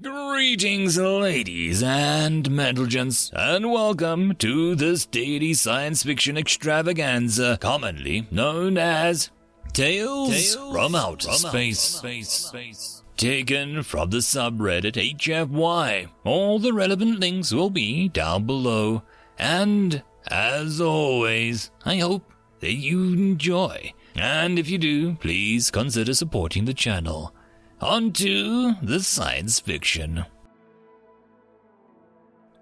Greetings, ladies and gents, and welcome to this daily science fiction extravaganza, commonly known as Tales from Outer Space. Taken from the subreddit HFY. All the relevant links will be down below. And, as always, I hope that you enjoy. And if you do, please consider supporting the channel. On to the science fiction.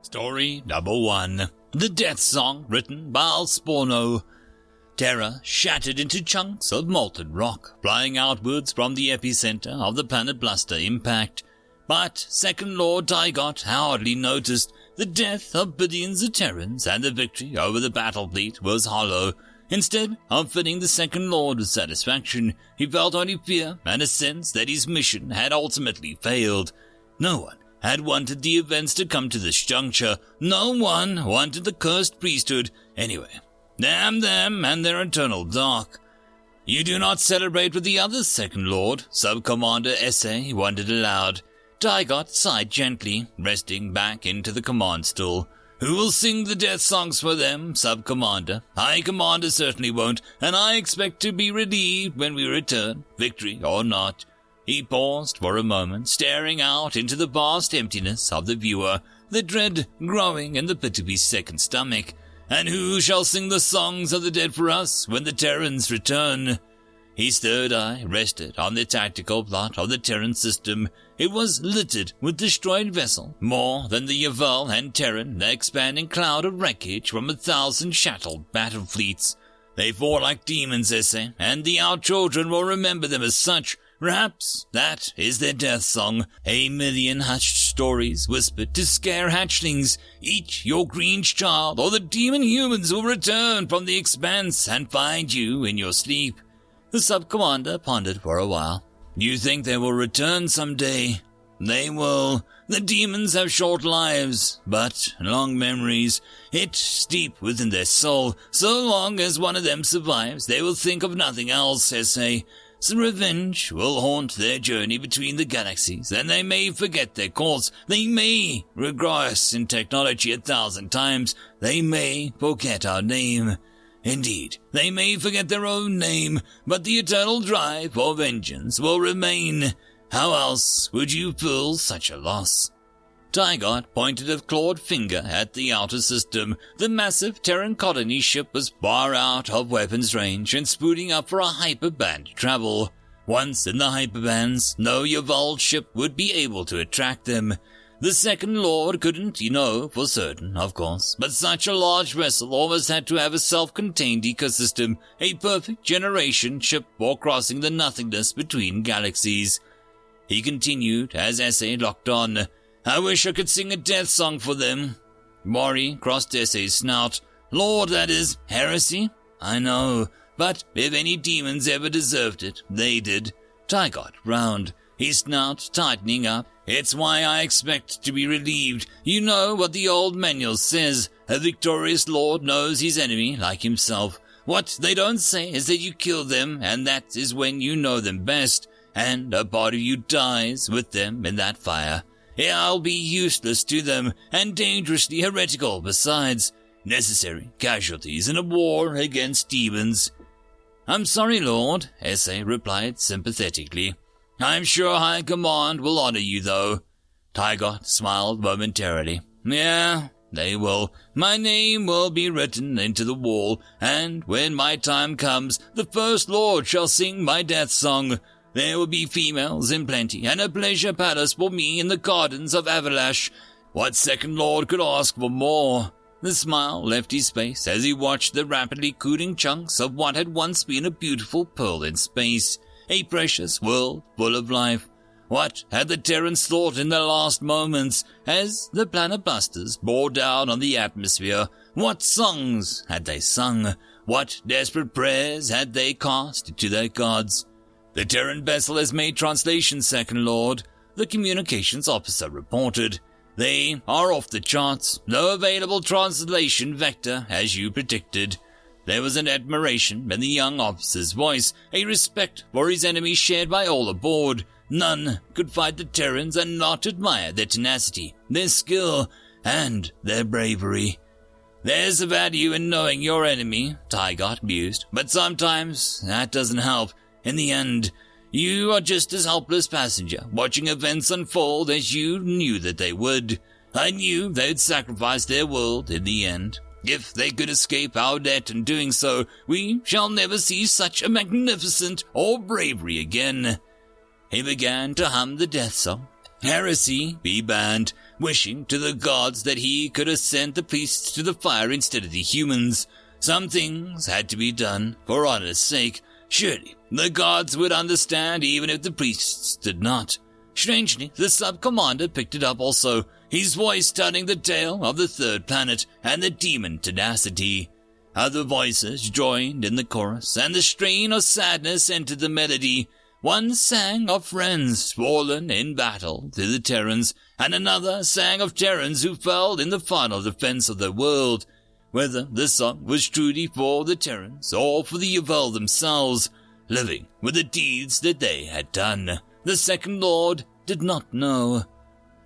Story number 1. The Death Song, written by elspawno. Terra shattered into chunks of molten rock, flying outwards from the epicenter of the planet Bluster impact. But Second Lord Tygot hardly noticed. The death of billions of Terrans and the victory over the battle fleet was hollow. Instead of filling the Second Lord with satisfaction, he felt only fear and a sense that his mission had ultimately failed. No one had wanted the events to come to this juncture. No one wanted the cursed priesthood anyway. Damn them and their eternal dark. You do not celebrate with the others, Second Lord, Sub-Commander SA wondered aloud. Tygot sighed gently, resting back into the command stool. Who will sing the death songs for them, Sub-Commander? High Commander certainly won't, and I expect to be relieved when we return, victory or not. He paused for a moment, staring out into the vast emptiness of the viewer, the dread growing in the pit of his second stomach. And who shall sing the songs of the dead for us when the Terrans return? His third eye rested on the tactical plot of the Terran system. It was littered with destroyed vessels, more than the Yavel and Terran, the expanding cloud of wreckage from 1,000 shattered battle fleets. They fought like demons, SA, and our children will remember them as such. Perhaps that is their death song, 1,000,000 hushed stories whispered to scare hatchlings. Each your green child, or the demon humans will return from the expanse and find you in your sleep. The sub-commander pondered for a while. You think they will return someday? They will. The demons have short lives, but long memories, etched deep within their soul. So long as one of them survives, they will think of nothing else, SA. Some revenge will haunt their journey between the galaxies, and they may forget their course. They may regress in technology 1,000 times. They may forget our name. Indeed, they may forget their own name, but the eternal drive for vengeance will remain. How else would you fill such a loss? Tygot pointed a clawed finger at the outer system. The massive Terran colony ship was far out of weapons range and spooting up for a hyperband travel. Once in the hyperbands, no Yavel ship would be able to attract them. The Second Lord couldn't, for certain, of course, but such a large vessel almost had to have a self-contained ecosystem, a perfect generation ship for crossing the nothingness between galaxies. He continued as SA locked on. I wish I could sing a death song for them. Mori crossed SA's snout. Lord, that is heresy. I know, but if any demons ever deserved it, they did. Tygot frowned, his snout tightening up. It's why I expect to be relieved. You know what the old manual says. A victorious lord knows his enemy like himself. What they don't say is that you kill them, and that is when you know them best. And a part of you dies with them in that fire. I'll be useless to them, and dangerously heretical besides. Necessary casualties in a war against demons. I'm sorry, Lord, SA replied sympathetically. I'm sure High Command will honor you, though. Tygot smiled momentarily. Yeah, they will. My name will be written into the wall, and when my time comes, the First Lord shall sing my death song. There will be females in plenty, and a pleasure palace for me in the gardens of Avalash. What Second Lord could ask for more? The smile left his face as he watched the rapidly cooling chunks of what had once been a beautiful pearl in space. A precious world full of life. What had the Terrans thought in their last moments as the planet busters bore down on the atmosphere? What songs had they sung? What desperate prayers had they cast to their gods? The Terran vessel has made translation, Second Lord, the communications officer reported. They are off the charts. No available translation vector, as you predicted. There was an admiration in the young officer's voice, a respect for his enemy shared by all aboard. None could fight the Terrans and not admire their tenacity, their skill, and their bravery. There's a value in knowing your enemy, Tygot mused, but sometimes that doesn't help. In the end, you are just as helpless passenger, watching events unfold as you knew that they would. I knew they'd sacrifice their world in the end. If they could escape our debt in doing so, we shall never see such a magnificent or bravery again. He began to hum the death song. Heresy be banned, wishing to the gods that he could have sent the priests to the fire instead of the humans. Some things had to be done, for honor's sake. Surely the gods would understand even if the priests did not. Strangely, the sub-commander picked it up also, his voice telling the tale of the third planet and the demon tenacity. Other voices joined in the chorus, and the strain of sadness entered the melody. One sang of friends fallen in battle to the Terrans, and another sang of Terrans who fell in the final defense of their world. Whether the song was truly for the Terrans or for the Yvel themselves, living with the deeds that they had done, the Second Lord did not know.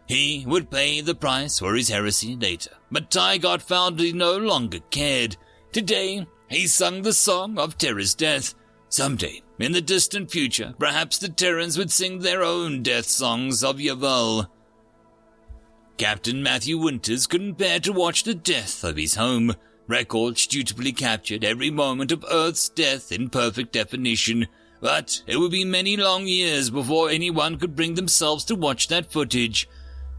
He would pay the price for his heresy later, but Tygot found he no longer cared. Today, he sung the song of Terra's death. Someday, in the distant future, perhaps the Terrans would sing their own death songs of Yvel. Captain Matthew Winters couldn't bear to watch the death of his home. Records dutifully captured every moment of Earth's death in perfect definition, but it would be many long years before anyone could bring themselves to watch that footage.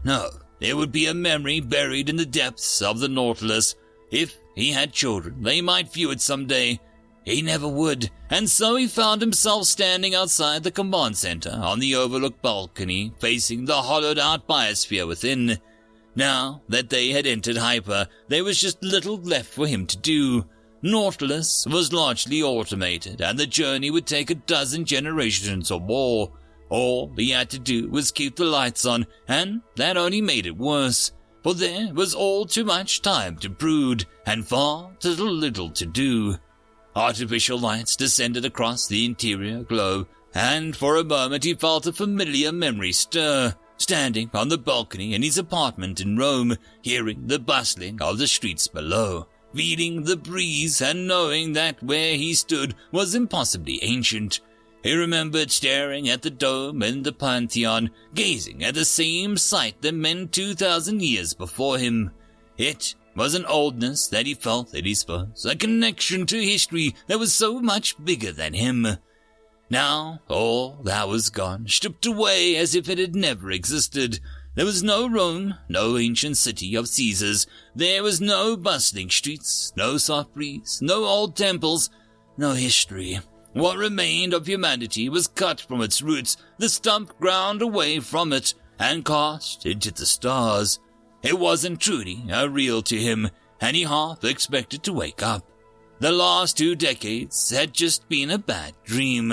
No, it would be a memory buried in the depths of the Nautilus. If he had children, they might view it someday. He never would, and so he found himself standing outside the command center on the overlooked balcony, facing the hollowed-out biosphere within. Now that they had entered Hyper, there was just little left for him to do. Nautilus was largely automated, and the journey would take a dozen generations or more. All he had to do was keep the lights on, and that only made it worse, for there was all too much time to brood, and far too little to do. Artificial lights descended across the interior globe, and for a moment he felt a familiar memory stir, standing on the balcony in his apartment in Rome, hearing the bustling of the streets below, feeling the breeze and knowing that where he stood was impossibly ancient. He remembered staring at the dome in the Pantheon, gazing at the same sight that men 2,000 years before him. It was an oldness that he felt at his spurs, a connection to history that was so much bigger than him. Now all that was gone, stripped away as if it had never existed. There was no Rome, no ancient city of Caesars. There was no bustling streets, no soft breeze, no old temples, no history. What remained of humanity was cut from its roots, the stump ground away from it, and cast into the stars. It wasn't truly real to him, and he half expected to wake up. The last 2 decades had just been a bad dream.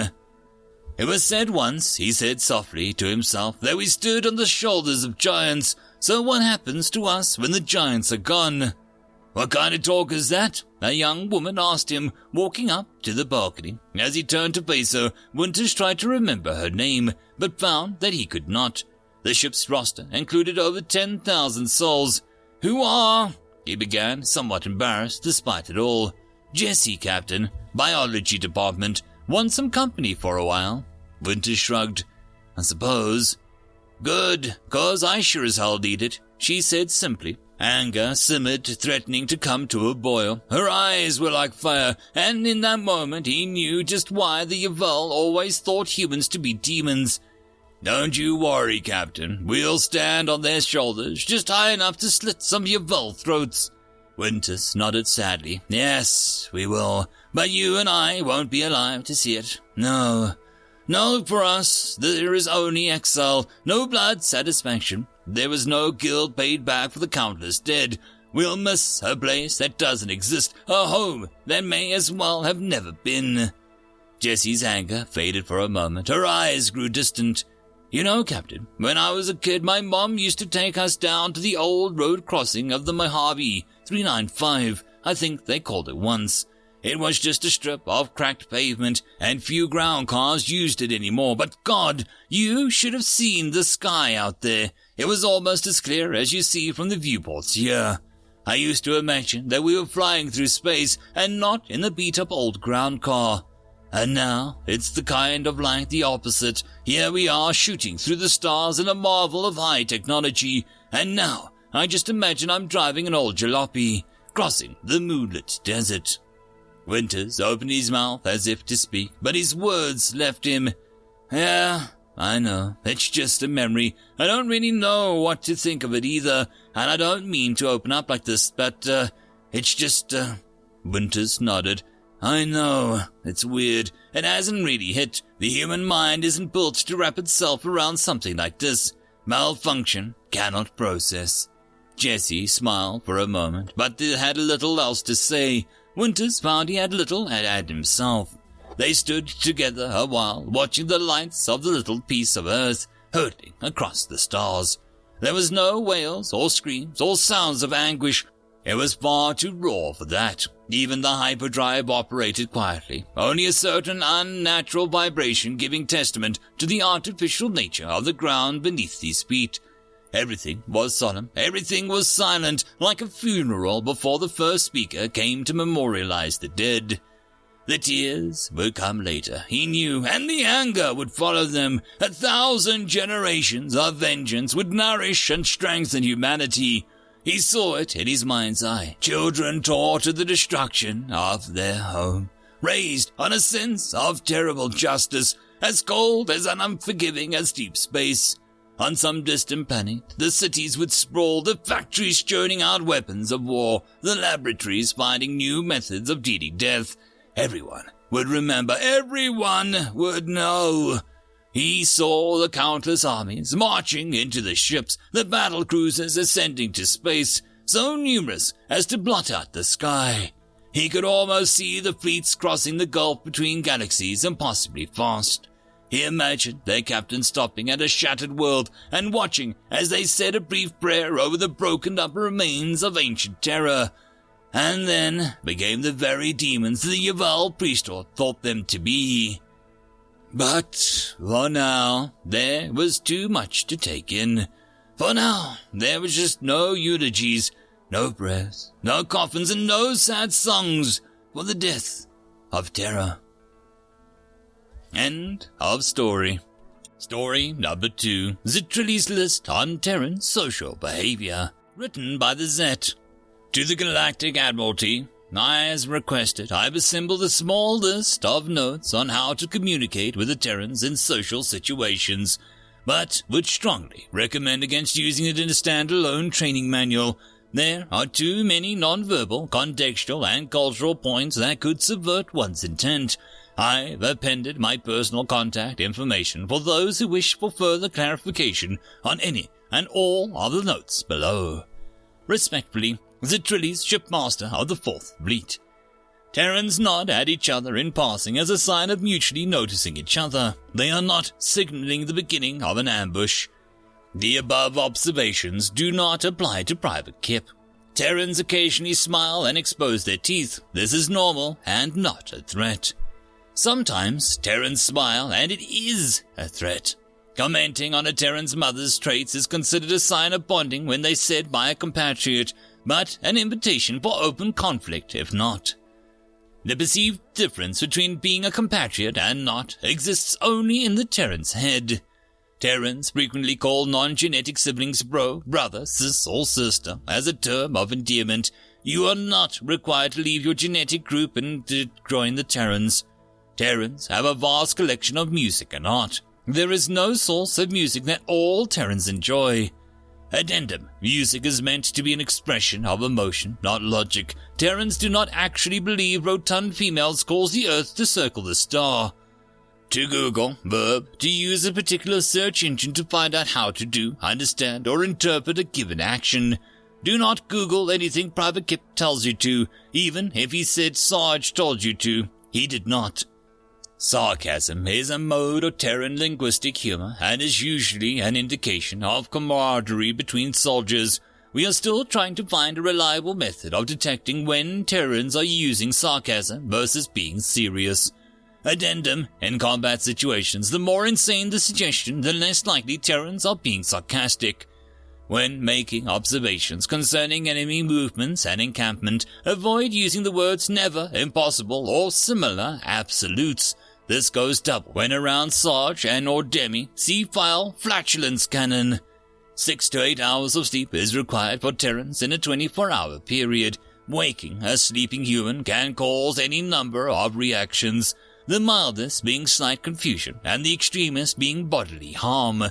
It was said once, he said softly to himself, that we stood on the shoulders of giants, so what happens to us when the giants are gone? What kind of talk is that? A young woman asked him, walking up to the balcony. As he turned to face her, Winters tried to remember her name, but found that he could not. The ship's roster included over 10,000 souls. Who are? He began, somewhat embarrassed despite it all. Jesse, Captain. Biology department. Want some company for a while? Winters shrugged. I suppose. Good, 'cause I sure as hell need it, she said simply. Anger simmered, threatening to come to a boil. Her eyes were like fire, and in that moment he knew just why the Yvel always thought humans to be demons. Don't you worry, Captain. We'll stand on their shoulders, just high enough to slit some Yvel throats. Winters nodded sadly. Yes, we will. But you and I won't be alive to see it. No. No, for us, there is only exile, no blood satisfaction. There was no guild paid back for the countless dead. We'll miss a place that doesn't exist, a home that may as well have never been. Jessie's anger faded for a moment. Her eyes grew distant. You know, Captain, when I was a kid, my mom used to take us down to the old road crossing of the Mojave 395, I think they called it once. It was just a strip of cracked pavement, and few ground cars used it anymore. But God, you should have seen the sky out there. It was almost as clear as you see from the viewports here. I used to imagine that we were flying through space and not in the beat-up old ground car. And now, it's the kind of like the opposite. Here we are shooting through the stars in a marvel of high technology. And now, I just imagine I'm driving an old jalopy, crossing the moonlit desert. Winters opened his mouth as if to speak, but his words left him. Yeah, I know, it's just a memory. I don't really know what to think of it either, and I don't mean to open up like this, but, it's just, Winters nodded. I know, it's weird. It hasn't really hit. The human mind isn't built to wrap itself around something like this. Malfunction, cannot process. Jesse smiled for a moment, but had little else to say. Winters found he had little to add himself. They stood together a while, watching the lights of the little piece of earth hurtling across the stars. There was no wails or screams or sounds of anguish. It was far too raw for that. Even the hyperdrive operated quietly, only a certain unnatural vibration giving testament to the artificial nature of the ground beneath his feet. Everything was solemn, everything was silent, like a funeral before the first speaker came to memorialize the dead. The tears would come later, he knew, and the anger would follow them. 1,000 generations of vengeance would nourish and strengthen humanity. He saw it in his mind's eye. Children taught to the destruction of their home, raised on a sense of terrible justice, as cold as and unforgiving as deep space. On some distant planet, the cities would sprawl, the factories churning out weapons of war, the laboratories finding new methods of dealing death. Everyone would remember, everyone would know. He saw the countless armies marching into the ships, the battle cruisers ascending to space, so numerous as to blot out the sky. He could almost see the fleets crossing the gulf between galaxies, impossibly fast. He imagined their captain stopping at a shattered world and watching as they said a brief prayer over the broken-up remains of ancient terror, and then became the very demons the Yaval priesthood thought them to be. But for now, there was too much to take in. For now, there was just no eulogies, no prayers, no coffins, and no sad songs for the death of terror. End of story. Story number 2. Xtrrli's list on Terran social behavior. Written by the Zet. To the Galactic Admiralty, as requested, I've assembled a small list of notes on how to communicate with the Terrans in social situations, but would strongly recommend against using it in a standalone training manual. There are too many non-verbal, contextual, and cultural points that could subvert one's intent. I've appended my personal contact information for those who wish for further clarification on any and all of the notes below. Respectfully, Xtrrli's shipmaster of the 4th Fleet. Terrans nod at each other in passing as a sign of mutually noticing each other. They are not signaling the beginning of an ambush. The above observations do not apply to Private Kip. Terrans occasionally smile and expose their teeth. This is normal and not a threat. Sometimes Terrans smile and it is a threat. Commenting on a Terran's mother's traits is considered a sign of bonding when they said by a compatriot, but an invitation for open conflict if not. The perceived difference between being a compatriot and not exists only in the Terran's head. Terrans frequently call non-genetic siblings bro, brother, sis, or sister as a term of endearment. You are not required to leave your genetic group and join the Terrans. Terrans have a vast collection of music and art. There is no source of music that all Terrans enjoy. Addendum. Music is meant to be an expression of emotion, not logic. Terrans do not actually believe rotund females cause the Earth to circle the star. To Google, verb, to use a particular search engine to find out how to do, understand, or interpret a given action. Do not Google anything Private Kip tells you to, even if he said Sarge told you to. He did not. Sarcasm is a mode of Terran linguistic humor and is usually an indication of camaraderie between soldiers. we are still trying to find a reliable method of detecting when Terrans are using sarcasm versus being serious. Addendum: in combat situations, the more insane the suggestion, the less likely Terrans are being sarcastic. When making observations concerning enemy movements and encampment, avoid using the words never, impossible, or similar absolutes. This goes double when around Sarge and or Demi. See file flatulence cannon. 6 to 8 hours of sleep is required for Terrans in a 24-hour period. Waking a sleeping human can cause any number of reactions, the mildest being slight confusion and the extremest being bodily harm.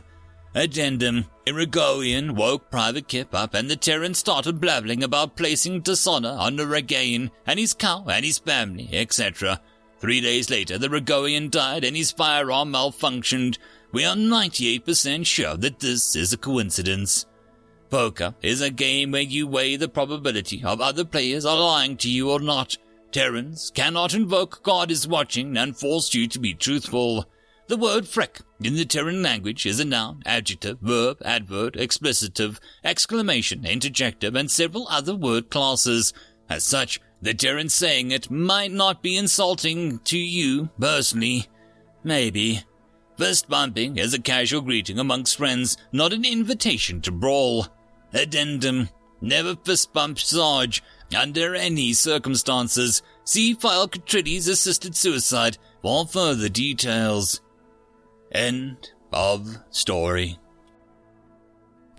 Addendum: Irigoyen woke Private Kip up and the Terran started blabbling about placing dishonor on the Regain and his cow and his family, etc. 3 days later, the Irigoyen died and his firearm malfunctioned. We are 98% sure that this is a coincidence. Poker is a game where you weigh the probability of other players are lying to you or not. Terrans cannot invoke God is watching and force you to be truthful. The word freck in the Terran language is a noun, adjective, verb, adverb, explicitive, exclamation, interjective, and several other word classes. As such, the Terran saying it might not be insulting to you personally. Maybe. Fist bumping is a casual greeting amongst friends, not an invitation to brawl. Addendum: never fist bump Sarge under any circumstances. See file Xtrrli's assisted suicide for further details. End of story.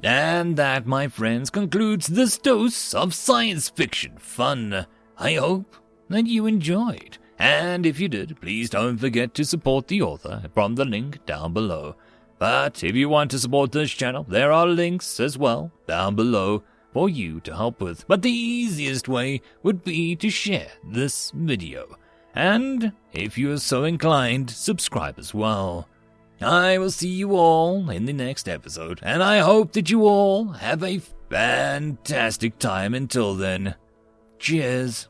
And that, my friends, concludes this dose of science fiction fun. I hope that you enjoyed. And if you did, please don't forget to support the author from the link down below. But if you want to support this channel, there are links as well down below for you to help with. But the easiest way would be to share this video. And if you are so inclined, subscribe as well. I will see you all in the next episode, and I hope that you all have a fantastic time until then. Cheers.